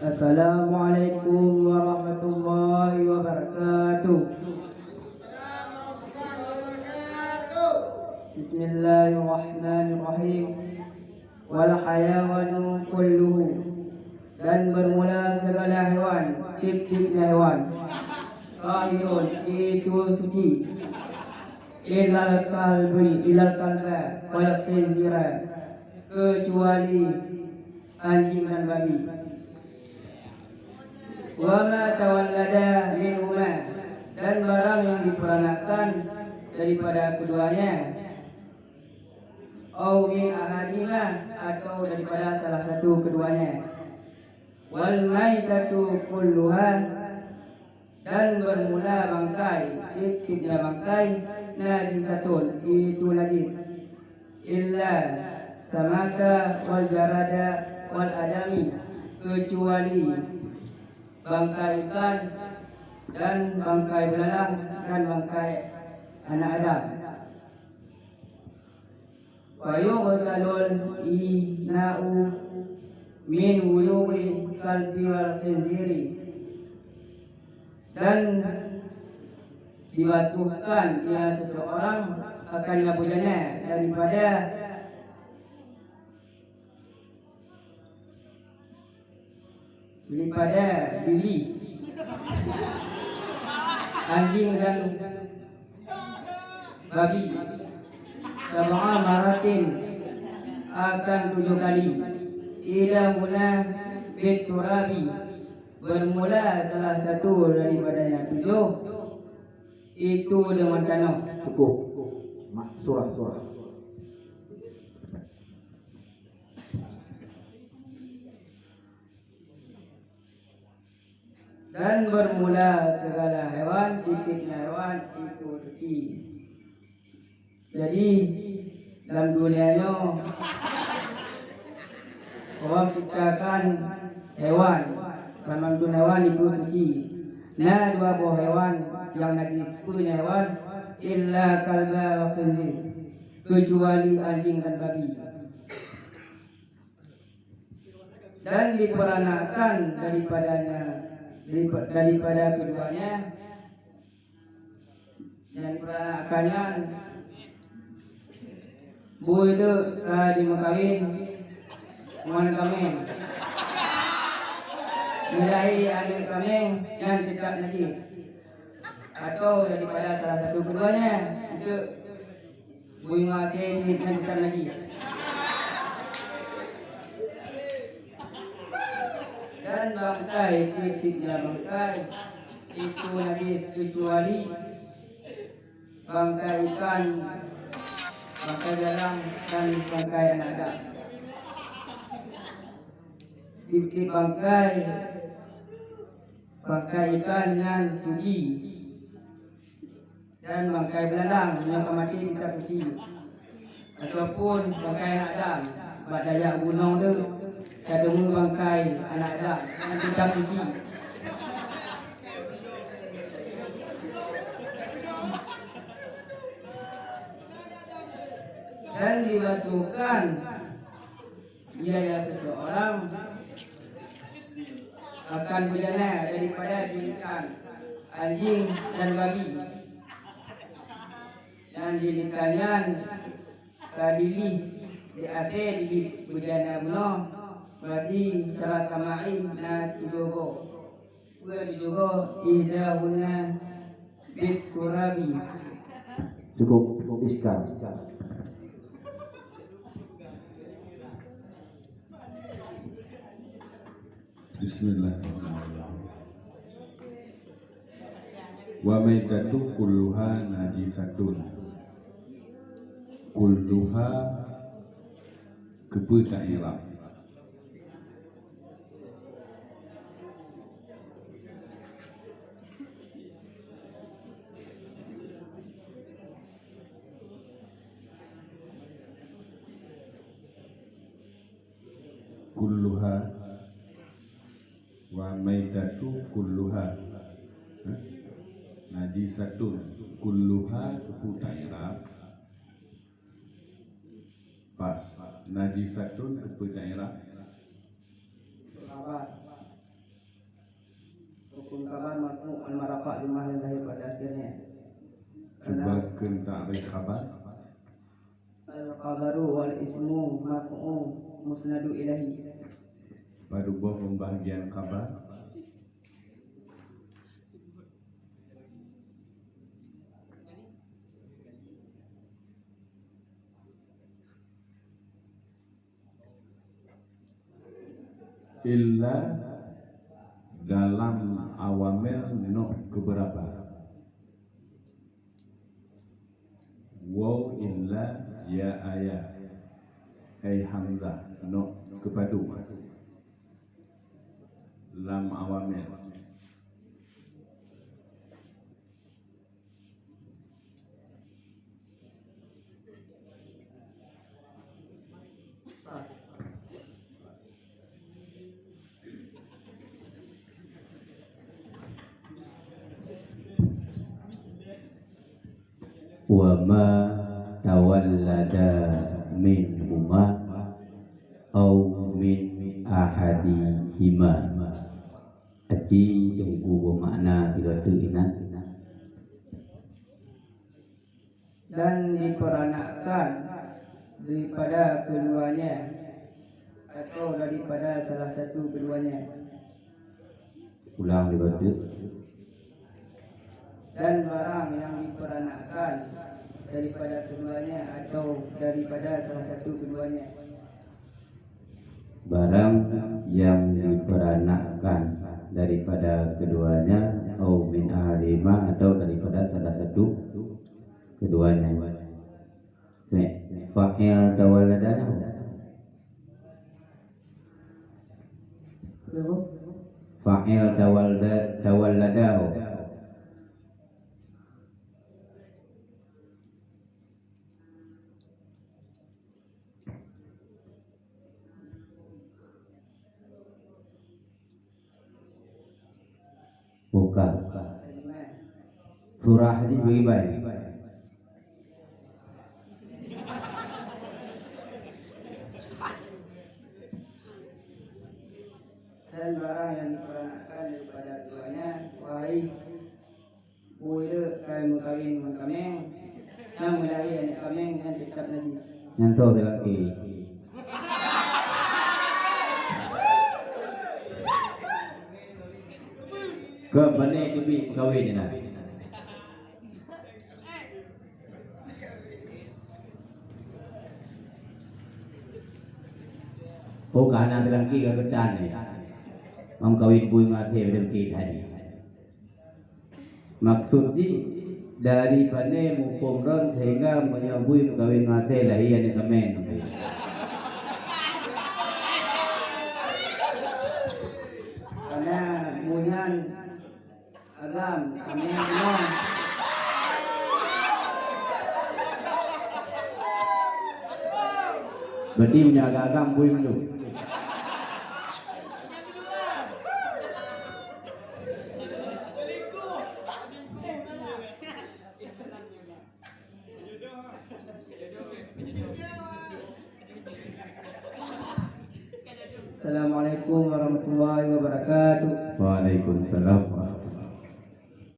Assalamualaikum warahmatullahi wabarakatuh. Bismillahirrahmanirrahim. Wal hayawanu kulluhu, dan bermula segala hewan, tip-tipnya hewan, tahirun, itu suci, ilal kalba wal khinzira, kecuali anjing dan babi. Wa ma tawallada minhuma, dan barang yang diperanakan daripada keduanya, au min ahadima, atau daripada salah satu keduanya. Wal maitatu kulluha, dan bermula bangkai, tip-tipnya bangkai, najisatun, itu najis, illa samaka wal jarada wal adami, kecuali bangkai ikan dan bangkai belalang dan bangkai anak Adam. Wa yughsalul ina'u min wuluwi kalbi wal khinziri, dan dibasuhkan ya seseorang akan nyabujannya daripada bili anjing dan babi sab'a maratin, akan 7 kali, ila mula bit turabi, bermula salah satu daripadanya 7 itu dengan tanah. Cukup. Surah. Dan bermula segala hewan, tip-tipnya hewan, itu suci. Jadi dalam dunianya Allah ciptakan hewan, memang hewan itu suci. Nah, 2 buah hewan yang najis punya hewan, illa kalba wa khinzir, kecuali anjing dan babi. Dan diperanakan daripada keduanya, yang diperanakannya bu itu di mekawin mohon kambing, nilai alir kambing yang tidak najis, atau daripada salah satu keduanya itu bunga yang tidak najis. Dan bangkai, tip-tipnya bangkai itu najis, kecuali bangkai ikan, bangkai belalang dan bangkai anak Adam. Tip-tip bangkai ikan yang suci, dan bangkai belalang yang mati tidak suci, ataupun bangkai anak Adam badaya gunung tu kadang bangkai anak Adam yang tidak suci. Dan dibasuhkan ia seseorang akan berjana daripada jilikan anjing dan babi, dan jilikannya kadili di atas di berjana benar berarti cara kamai na tujugo idahuna bit turabi. Cukup iskan. Bismillahirrahmanirrahim. Wa maitatu kulluha najisatun. Kulluha kepercayaan. Kulluha wa maitatu kulluha najisatun kulluha kepercayaan. Pas najisatun kepercayaan kabar marfu al-marqa jumlah yang lahir pada akhirnya. Cuba kun ta'rif khabar. Al-khabaru wal ismu marfu musnadu ilahi. Pada buah pembahagian khabar. Illa dalam awamil no keberapa? Waw illa ya ayat ay hamzah no kepadu. Lam awamil wa ma tawallada min huma au min ahadihima aji tunggu bermakna tiga tu inat dan diperanakkan daripada keduanya atau daripada salah satu keduanya. ulang tiga tu Dan barang yang diperanakkan daripada keduanya atau daripada salah satu keduanya. barang yang diperanakkan daripada keduanya au min ahadihima atau daripada salah satu keduanya. Fa'il tawaladana fa'il tawalladahu bukan surah ini bagi baik Dan barang yang diperanakkan daripada keduanya, wahai boleh kami kawin mengkameng yang melahirkan anak kameng dan tetap najis. nyanto lelaki ke mana kebi kawin ni nak oh kerana lelaki ke kedan ni mam kawin bui mati pada kita tadi maksudnya daripada mufumron sehingga menyebui kawin mati lah ia ni kemen Karena bunyan agam kameng semua. berarti menjaga agam bui dulu Assalamualaikum warahmatullahi wabarakatuh. Waalaikumsalam